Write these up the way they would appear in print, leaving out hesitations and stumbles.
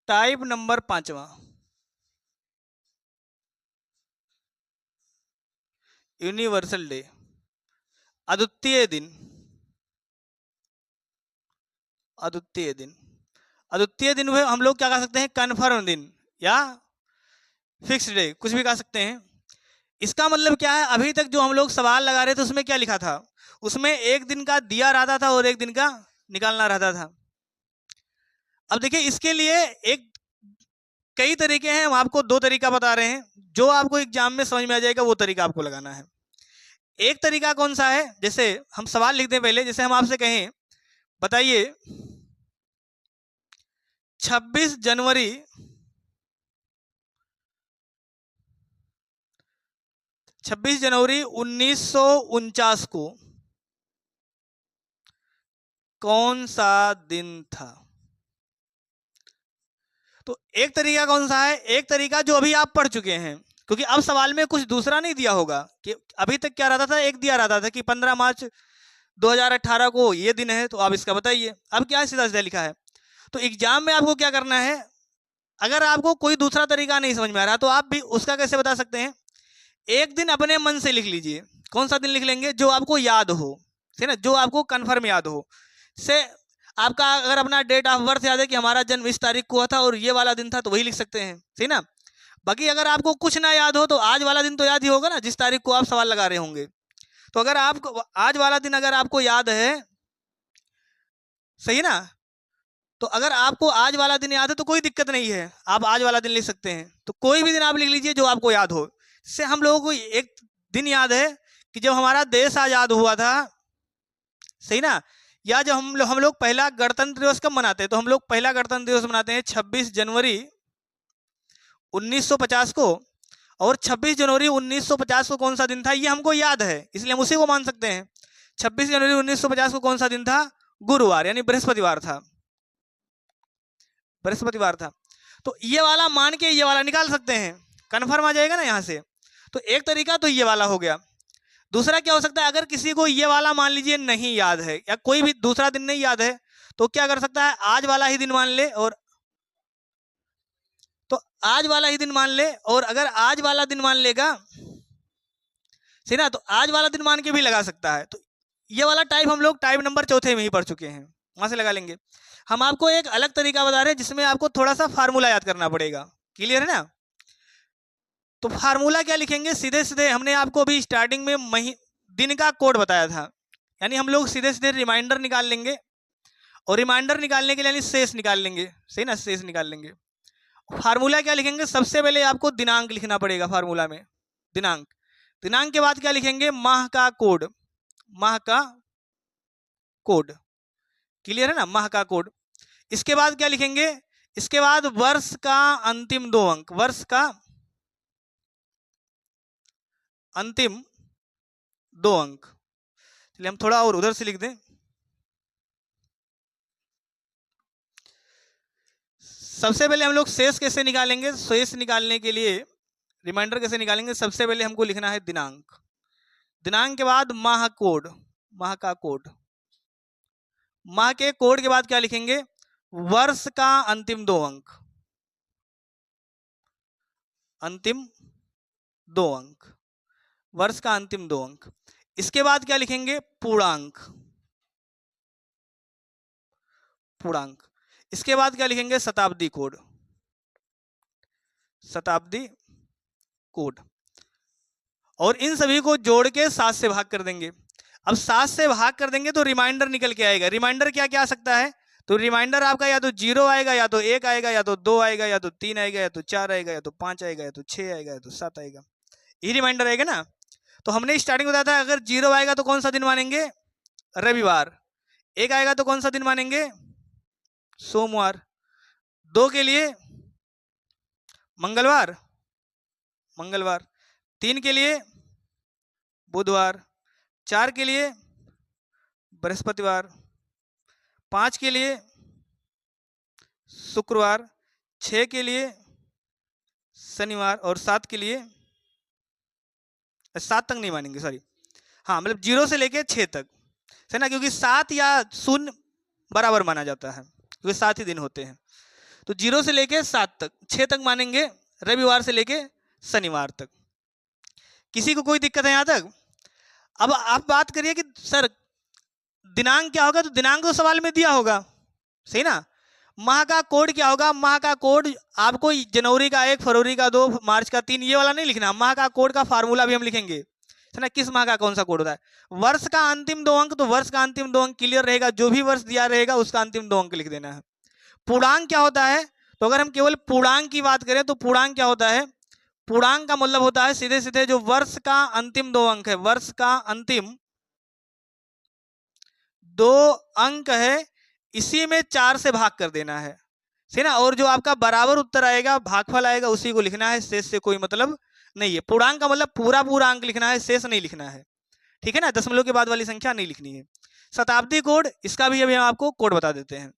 Type number 5वां, universal day, अद्वितीय दिन। अद्वितीय दिन, अद्वितीय दिन हुए हम लोग क्या कह सकते हैं, कन्फर्म दिन या फिक्स डे, कुछ भी कह सकते हैं। इसका मतलब क्या है, अभी तक जो हम लोग सवाल लगा रहे थे उसमें क्या लिखा था, उसमें एक दिन का दिया रहता था और एक दिन का निकालना रहता था। अब देखिए इसके लिए एक कई तरीके हैं, हम आपको दो तरीका बता रहे हैं, जो आपको एग्जाम में समझ में आ जाएगा वो तरीका आपको लगाना है। एक तरीका कौन सा है, जैसे हम सवाल लिखते हैं पहले, जैसे हम आपसे कहें बताइए 26 जनवरी 1949 को कौन सा दिन था। तो एक तरीका कौन सा है, एक तरीका जो अभी आप पढ़ चुके हैं, क्योंकि अब सवाल में कुछ दूसरा नहीं दिया होगा कि अभी तक क्या रहता था, एक दिया रहता था कि 15 मार्च 2018 को ये दिन है, तो आप इसका बताइए। अब क्या सीधा सीधा लिखा है। तो एग्जाम में आपको क्या करना है, अगर आपको कोई दूसरा तरीका नहीं समझ में आ रहा तो आप भी उसका कैसे बता सकते हैं, एक दिन अपने मन से लिख लीजिए। कौन सा दिन लिख लेंगे, जो आपको याद हो, ठीक है ना, जो आपको कन्फर्म याद हो। से आपका अगर अपना डेट ऑफ बर्थ याद है कि हमारा जन्म इस तारीख को हुआ था और ये वाला दिन था, तो वही लिख सकते हैं, ठीक ना। बाकी अगर आपको कुछ ना याद हो तो आज वाला दिन तो याद ही होगा ना, जिस तारीख को आप सवाल लगा रहे होंगे। तो अगर आपको आज वाला दिन अगर आपको याद है, सही ना, तो अगर आपको आज वाला दिन याद है तो कोई दिक्कत नहीं है, आप आज वाला दिन लिख सकते हैं। तो कोई भी दिन आप लिख लीजिए जो आपको याद हो। इससे हम लोगों को एक दिन याद है कि जब हमारा देश आजाद हुआ था, सही ना, या जब हम लोग पहला गणतंत्र दिवस कब मनाते हैं, तो हम लोग पहला गणतंत्र दिवस मनाते हैं 26 जनवरी 1950 को। और 26 जनवरी 1950 को कौन सा दिन था, ये हमको याद है, इसलिए हम उसी को मान सकते हैं। 26 जनवरी 1950 को कौन सा दिन था, गुरुवार यानी बृहस्पतिवार था, बृहस्पतिवार था। तो ये वाला मान के ये वाला निकाल सकते हैं, कन्फर्म आ जाएगा ना यहाँ से। तो एक तरीका तो ये वाला हो गया। दूसरा क्या हो सकता है, अगर किसी को ये वाला मान लीजिए नहीं याद है या कोई भी दूसरा दिन नहीं याद है, तो क्या कर सकता है, आज वाला ही दिन मान ले, और तो आज वाला ही दिन मान ले, और अगर आज वाला दिन मान लेगा, सही ना, तो आज वाला दिन मान के भी लगा सकता है। तो ये वाला टाइप हम लोग टाइप नंबर 4 में ही पढ़ चुके हैं, वहां से लगा लेंगे। हम आपको एक अलग तरीका बता रहे हैं जिसमें आपको थोड़ा सा फार्मूला याद करना पड़ेगा, क्लियर है ना। तो फार्मूला क्या लिखेंगे, सीधे सीधे हमने आपको अभी स्टार्टिंग में दिन का कोड बताया था, यानी हम लोग सीधे सीधे रिमाइंडर निकाल लेंगे, और रिमाइंडर निकालने के लिए यानी शेष निकाल लेंगे, सही ना, शेष निकाल लेंगे। फार्मूला क्या लिखेंगे, सबसे पहले आपको दिनांक लिखना पड़ेगा फार्मूला में, दिनांक। दिनांक के बाद क्या लिखेंगे, माह का कोड, माह का कोड, क्लियर है ना, माह का कोड। इसके बाद क्या लिखेंगे, इसके बाद वर्ष का अंतिम 2 अंक, वर्ष का अंतिम 2 अंक। चलिए हम थोड़ा और उधर से लिख दें। सबसे पहले हम लोग शेष कैसे निकालेंगे, शेष निकालने के लिए रिमाइंडर कैसे निकालेंगे, सबसे पहले हमको लिखना है दिनांक, दिनांक के बाद माह कोड, माह का कोड, माह के कोड के बाद क्या लिखेंगे, वर्ष का अंतिम 2 अंक, अंतिम 2 अंक, वर्ष का अंतिम 2 अंक। इसके बाद क्या लिखेंगे, पूर्णांक, पूर्णांक। इसके बाद क्या लिखेंगे, शताब्दी कोड, शताब्दी कोड। और इन सभी को जोड़ के 7 से भाग कर देंगे। अब 7 से भाग कर देंगे तो रिमाइंडर निकल के आएगा। रिमाइंडर क्या क्या आ सकता है, तो रिमाइंडर आपका या तो 0 आएगा, या तो 1 आएगा, या तो 2 आएगा, या तो 3 आएगा, या तो 4 आएगा, या तो 5 आएगा, या तो 6 आएगा, या तो 7 आएगा। ये रिमाइंडर आएगा ना। तो हमने स्टार्टिंग बताया था, अगर 0 आएगा तो कौन सा दिन मानेंगे, रविवार। 1 आएगा तो कौन सा दिन मानेंगे, सोमवार। 2 के लिए मंगलवार, मंगलवार। 3 के लिए बुधवार। 4 के लिए बृहस्पतिवार। 5 के लिए शुक्रवार। 6 के लिए शनिवार। और 7 के लिए 7 तक नहीं मानेंगे, सॉरी, हाँ, मतलब 0 से लेके 6 तक, है ना, क्योंकि 7 या 0 बराबर माना जाता है, क्योंकि 7 ही दिन होते हैं। तो 0 से लेके 7 तक, 6 तक मानेंगे, रविवार से लेके शनिवार तक। किसी को कोई दिक्कत है यहाँ तक? अब आप बात करिए कि सर दिनांक क्या होगा, तो दिनांक तो सवाल में दिया होगा, सही ना। माह का कोड क्या होगा, माह का कोड आपको जनवरी का 1, फरवरी का 2, मार्च का 3 ये वाला नहीं लिखना। माह का कोड का फार्मूला भी हम लिखेंगे, है ना, किस माह का कौन सा कोड होता है। वर्ष का अंतिम 2 अंक, तो वर्ष का अंतिम 2 अंक क्लियर रहेगा, जो भी वर्ष दिया रहेगा उसका अंतिम 2 अंक लिख देना है। पूर्णांक क्या होता है, तो अगर हम केवल पूर्णांक की बात करें तो पूर्णांक क्या होता है, पूर्णांक का मतलब होता है सीधे सीधे जो वर्ष का अंतिम 2 अंक है, वर्ष का अंतिम 2 अंक है, इसी में 4 से भाग कर देना है, सही ना। और जो आपका बराबर उत्तर आएगा, भागफल आएगा, उसी को लिखना है, शेष से कोई मतलब नहीं है। पूर्णांक का मतलब पूरा पूरा अंक लिखना है, शेष नहीं लिखना है, ठीक है ना। दशमलव के बाद वाली संख्या नहीं लिखनी है। शताब्दी कोड, इसका भी अभी हम आपको कोड बता देते हैं।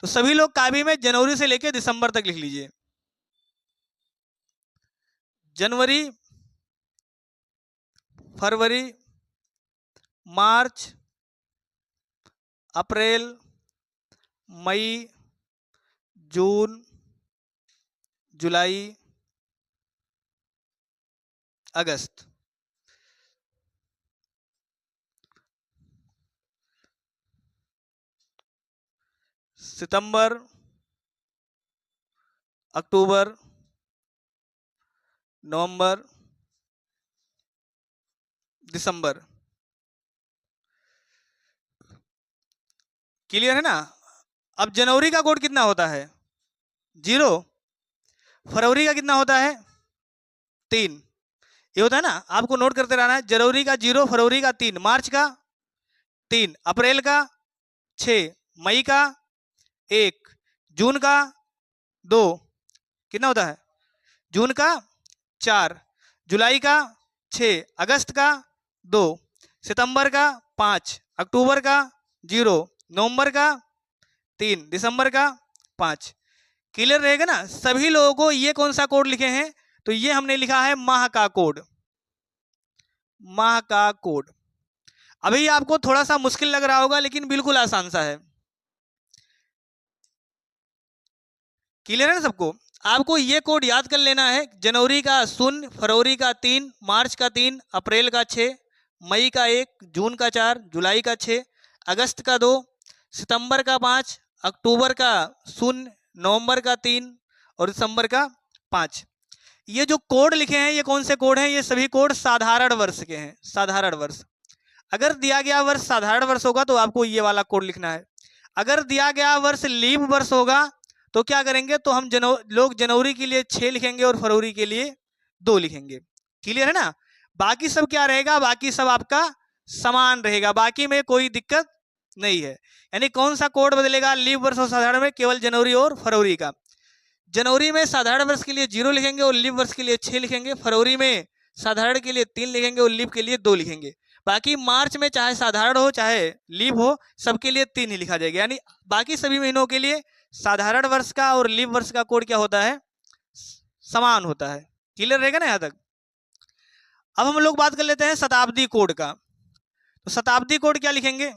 तो सभी लोग कापी में जनवरी से लेकर दिसंबर तक लिख लीजिए। जनवरी, फरवरी, मार्च, अप्रैल, मई, जून, जुलाई, अगस्त। सितंबर, अक्टूबर, नवंबर, दिसंबर। क्लियर है ना। अब जनवरी का कोड कितना होता है, 0। फरवरी का कितना होता है, 3। ये होता है ना, आपको नोट करते रहना है। जनवरी का 0, फरवरी का 3, मार्च का 3, अप्रैल का 6, मई का 1, जून का 2, कितना होता है, जून का 4, जुलाई का 6, अगस्त का 2, सितंबर का 5, अक्टूबर का 0, नवंबर का 3, दिसंबर का 5। क्लियर रहेगा ना। सभी लोगों को ये कौन सा कोड लिखे हैं, तो ये हमने लिखा है माह का कोड, माह का कोड। अभी आपको थोड़ा सा मुश्किल लग रहा होगा, लेकिन बिल्कुल आसान सा है। क्लियर है ना सबको। आपको ये कोड याद कर लेना है। जनवरी का 0, फरवरी का 3, मार्च का 3, अप्रैल का 6, मई का 1, जून का 4, जुलाई का 6, अगस्त का 2, सितंबर का 5, अक्टूबर का 0, नवंबर का 3 और दिसंबर का 5। ये जो कोड लिखे हैं ये कौन से कोड हैं, ये सभी कोड साधारण वर्ष के हैं, साधारण वर्ष। अगर दिया गया वर्ष साधारण वर्ष होगा तो आपको ये वाला कोड लिखना है। अगर दिया गया वर्ष लीप वर्ष होगा तो क्या करेंगे, तो हम लोग जनवरी के लिए 6 लिखेंगे और फरवरी के लिए 2 लिखेंगे। क्लियर है ना। बाकी सब क्या रहेगा, बाकी सब आपका समान रहेगा, बाकी में कोई दिक्कत नहीं है। यानी कौन सा कोड बदलेगा लीप वर्ष और साधारण में, केवल जनवरी और फरवरी का। जनवरी में साधारण वर्ष के लिए 0 लिखेंगे और लीप वर्ष के लिए 6 लिखेंगे। फरवरी में साधारण के लिए 3 लिखेंगे और लीप के लिए 2 लिखेंगे। बाकी मार्च में चाहे साधारण हो चाहे लीप हो, सबके लिए 3 ही लिखा जाएगा। यानी बाकी सभी महीनों के लिए साधारण वर्ष का और लीप वर्ष का कोड क्या होता है, समान होता है। क्लियर रहेगा ना यहाँ तक। अब हम लोग बात कर लेते हैं शताब्दी कोड का। तो शताब्दी कोड क्या लिखेंगे,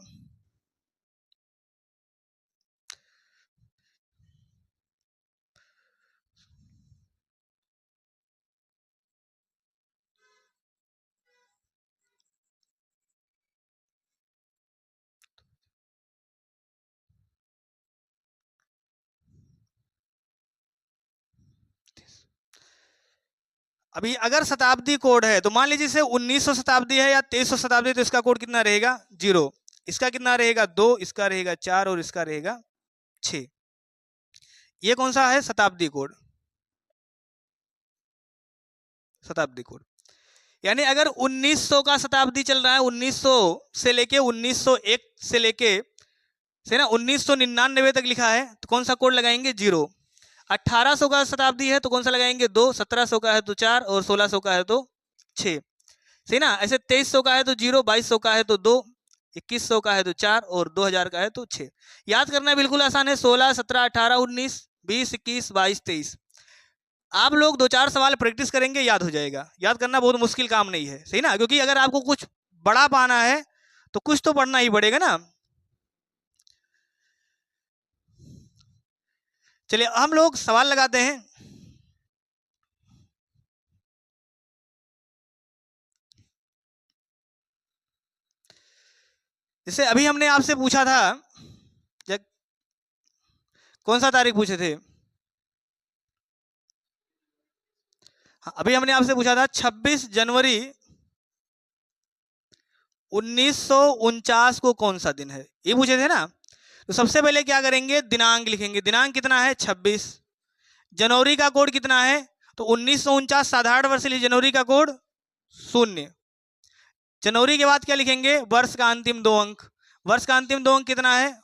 अभी अगर शताब्दी कोड है तो मान लीजिए इसे 1900 शताब्दी है या 2300 शताब्दी, तो इसका कोड कितना रहेगा, 0। इसका कितना रहेगा, 2, इसका रहेगा 4 और इसका रहेगा 6। ये कौन सा है, शताब्दी कोड, शताब्दी कोड। यानी अगर 1900 का शताब्दी चल रहा है, 1900 से लेके 1901 से लेके से ना 1999 तक लिखा है, तो कौन सा कोड लगाएंगे, 0। 1800 का शताब्दी है तो कौन सा लगाएंगे, 2। 1700 का है तो 4 और 1600 का है तो 6, सही ना। ऐसे 2300 का है तो 0, 2200 का है तो 2, 2100 का है तो 4 और 2000 का है तो 6। याद करना बिल्कुल आसान है, 16, 17, 18, 19, 20, 21, 22, 23। आप लोग 2-4 सवाल प्रैक्टिस करेंगे, याद हो जाएगा। याद करना बहुत मुश्किल काम नहीं है, सही ना, क्योंकि अगर आपको कुछ बड़ा पाना है तो कुछ तो पढ़ना ही पड़ेगा ना। चलिए हम लोग सवाल लगाते हैं। जैसे अभी हमने आपसे पूछा था, कौन सा तारीख पूछे थे? हाँ, अभी हमने आपसे पूछा था 26 जनवरी 1949 को कौन सा दिन है, ये पूछे थे ना। तो सबसे पहले क्या करेंगे, दिनांक लिखेंगे। दिनांक कितना है? 26। जनवरी का कोड कितना है? तो 1949 साधारण वर्ष लिए जनवरी का कोड 0। जनवरी के बाद क्या लिखेंगे? वर्ष का अंतिम 2 अंक। वर्ष का अंतिम 2 अंक कितना है?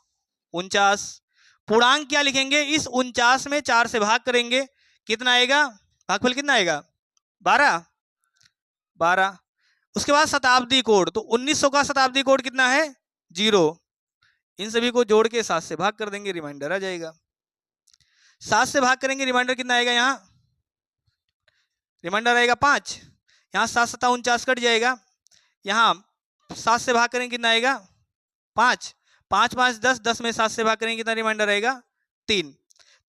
49। पूर्णांक क्या लिखेंगे? इस 49 में 4 से भाग करेंगे, कितना आएगा? भागफल कितना आएगा? 12। 12। उसके बाद शताब्दी कोड, तो 1900 का शताब्दी कोड कितना है? 0। इन सभी को जोड़ के 7 से भाग कर देंगे, रिमाइंडर आ जाएगा। 7 से भाग करेंगे, रिमाइंडर कितना आएगा? यहाँ रिमाइंडर आएगा 5। यहाँ 7 7 49 कट जाएगा। यहाँ 7 से भाग करेंगे, कितना आएगा? 5। 5 5 10, 10 में 7 से भाग करेंगे, कितना रिमाइंडर आएगा? 3।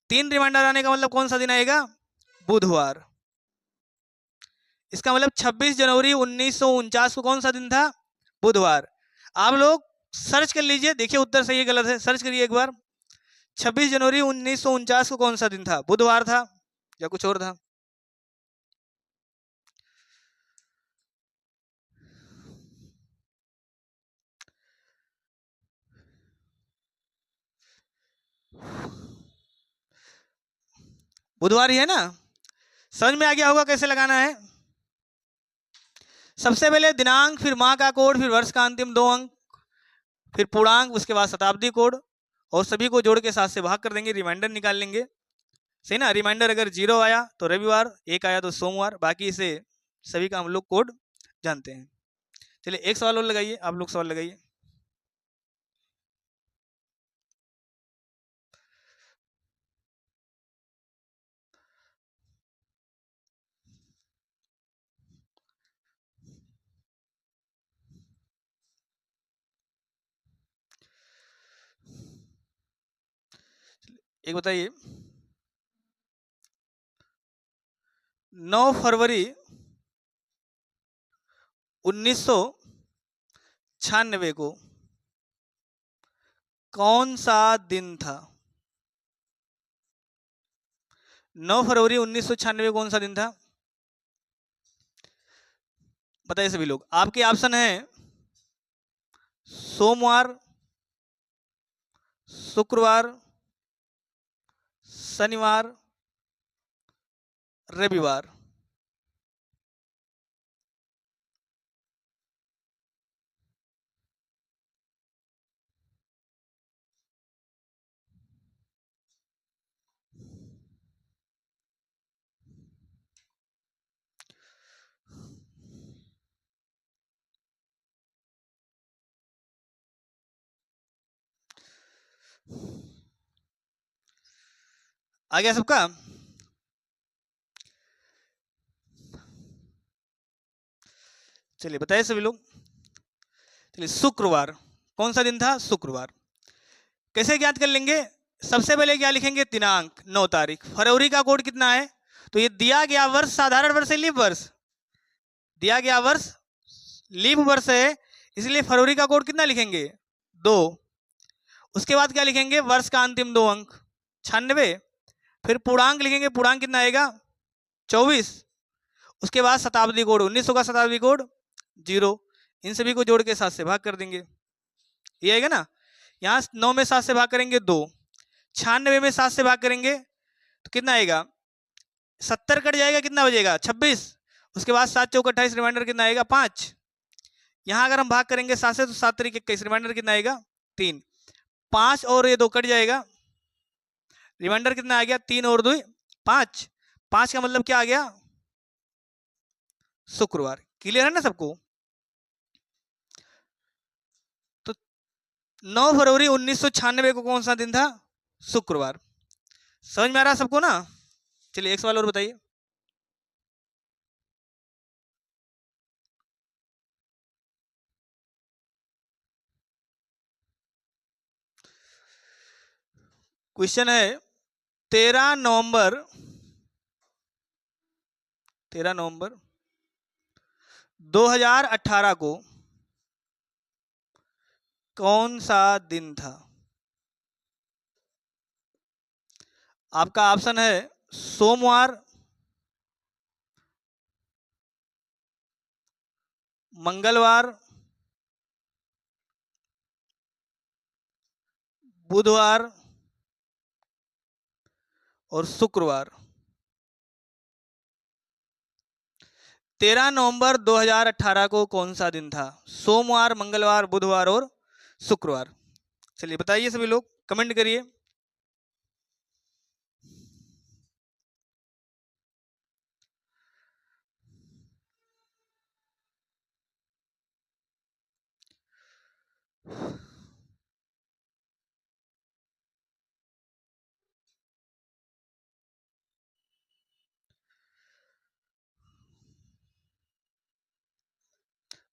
3 रिमाइंडर आने का मतलब कौन सा दिन आएगा? बुधवार। इसका मतलब 26 जनवरी 1949 को कौन सा दिन था? बुधवार। आप लोग सर्च कर लीजिए, देखिए उत्तर सही है गलत है, सर्च करिए एक बार। 26 जनवरी 1949 को कौन सा दिन था? बुधवार था या कुछ और था? बुधवार ही है ना? समझ में आ गया होगा कैसे लगाना है। सबसे पहले दिनांक, फिर माह का कोड, फिर वर्ष का अंतिम 2 अंक, फिर पूर्णांक, उसके बाद शताब्दी कोड, और सभी को जोड़ के 7 से भाग कर देंगे, रिमाइंडर निकाल लेंगे। सही ना? रिमाइंडर अगर 0 आया तो रविवार, 1 आया तो सोमवार, बाकी से सभी का हम लोग कोड जानते हैं। चलिए एक सवाल और लगाइए, आप लोग सवाल लगाइए। एक बताइए, 9 फरवरी 1996 को कौन सा दिन था? 9 फरवरी 1996 कौन सा दिन था? बताइए सभी लोग। आपके ऑप्शन है सोमवार, शुक्रवार, शनिवार, रविवार। आ गया सबका? चलिए बताइए सभी लोग। चलिए शुक्रवार, कौन सा दिन था? शुक्रवार। कैसे ज्ञात कर लेंगे? सबसे पहले क्या लिखेंगे? दिनांक 9 तारीख। फरवरी का कोड कितना है? तो ये दिया गया वर्ष साधारण वर्ष है, लीप वर्ष? दिया गया वर्ष लीप वर्ष है, इसलिए फरवरी का कोड कितना लिखेंगे? 2। उसके बाद क्या लिखेंगे? वर्ष का अंतिम 2 अंक 96। फिर पूर्णांक लिखेंगे, पूर्णांक कितना आएगा? 24। उसके बाद शताब्दी कोड, 1900 का शताब्दी कोड 0। इन सभी को जोड़ के 7 से भाग कर देंगे, ये आएगा ना। यहाँ 9 में 7 से भाग करेंगे 2। 96 में 7 से भाग करेंगे तो कितना आएगा? 70 कट जाएगा, कितना बचेगा? 26। उसके बाद 7 चौक 28, रिमाइंडर कितना आएगा? 5। यहाँ अगर हम भाग करेंगे 7 से तो 7 तरीके 21, रिमाइंडर कितना आएगा? 3। 5 और ये 2 कट जाएगा, रिमाइंडर कितना आ गया? 3 और 2 5। 5 का मतलब क्या आ गया? शुक्रवार। क्लियर है ना सबको? तो 9 फरवरी 1996 को कौन सा दिन था? शुक्रवार। समझ में आ रहा है सबको ना? चलिए एक सवाल और बताइए। क्वेश्चन है 13 नवंबर 2018 को कौन सा दिन था? आपका ऑप्शन है सोमवार, मंगलवार, बुधवार और शुक्रवार। 13 नवंबर 2018 को कौन सा दिन था? सोमवार, मंगलवार, बुधवार और शुक्रवार। चलिए बताइए सभी लोग, कमेंट करिए।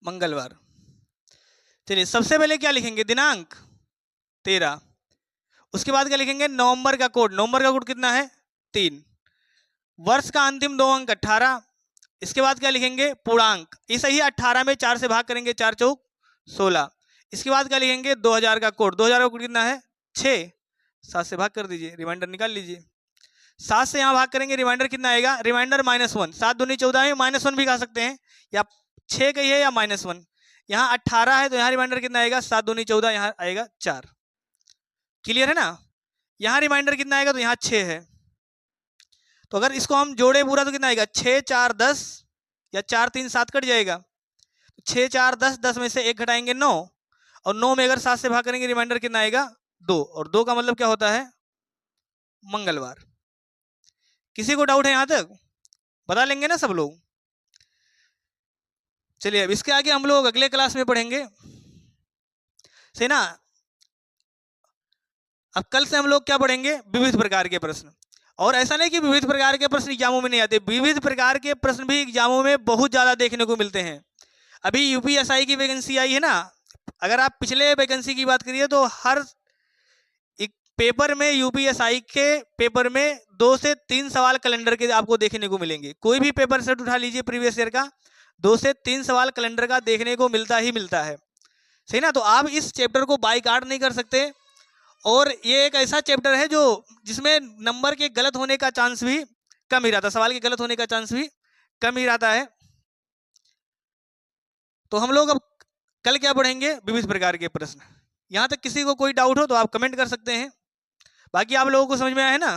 मंगलवार। चलिए सबसे पहले क्या लिखेंगे? दिनांक 13। उसके बाद क्या लिखेंगे? नवंबर का कोड। नवंबर का कोड कितना है? 3। वर्ष का अंतिम 2 अंक 18। इसके बाद क्या लिखेंगे? पूर्णांक। इसे ही 18 में 4 से भाग करेंगे, 4 चौक 16। इसके बाद क्या लिखेंगे? 2000 का कोड। 2000 का कोड कितना है? 6। 7 से भाग कर दीजिए, रिमाइंडर निकाल लीजिए। 7 से यहाँ भाग करेंगे, रिमाइंडर कितना आएगा? रिमाइंडर -1। 7 दूनी 14 है, -1 भी खा सकते हैं, या 6 कही है या -1। यहाँ 18 है तो यहाँ रिमाइंडर कितना आएगा? 7 दूनी 14, यहाँ आएगा 4। क्लियर है ना? यहाँ रिमाइंडर कितना आएगा? तो यहाँ 6 है, तो अगर इसको हम जोड़े पूरा तो कितना आएगा? 6 4 10, या 4 3 7 कट जाएगा। 6 4 10, 10 में से 1 घटाएंगे 9, और 9 में अगर 7 से भाग करेंगे, रिमाइंडर कितना आएगा? 2। और 2 का मतलब क्या होता है? मंगलवार। किसी को डाउट है यहां तक? बता लेंगे ना सब लोग? चलिए अब इसके आगे हम लोग अगले क्लास में पढ़ेंगे, सही ना? अब कल से हम लोग क्या पढ़ेंगे? विविध प्रकार के प्रश्न। और ऐसा नहीं कि विविध प्रकार के प्रश्न एग्जामों में नहीं आते, विविध प्रकार के प्रश्न भी एग्जामों में बहुत ज़्यादा देखने को मिलते हैं। अभी यूपीएसआई की वैकेंसी आई है ना, अगर आप पिछले वैकेंसी की बात करिए तो हर एक पेपर में, यूपीएसआई के पेपर में 2 से 3 सवाल कैलेंडर के आपको देखने को मिलेंगे। कोई भी पेपर सेट उठा लीजिए प्रीवियस ईयर का, 2 से 3 सवाल कैलेंडर का देखने को मिलता ही मिलता है, सही ना? तो आप इस चैप्टर को बाई कार्ड नहीं कर सकते, और ये एक ऐसा चैप्टर है जो जिसमें नंबर के गलत होने का चांस भी कम ही रहता है, सवाल के गलत होने का चांस भी कम ही रहता है। तो हम लोग अब कल क्या पढ़ेंगे? विविध प्रकार के प्रश्न। यहाँ तक किसी को कोई डाउट हो तो आप कमेंट कर सकते हैं। बाकी आप लोगों को समझ में आया है ना?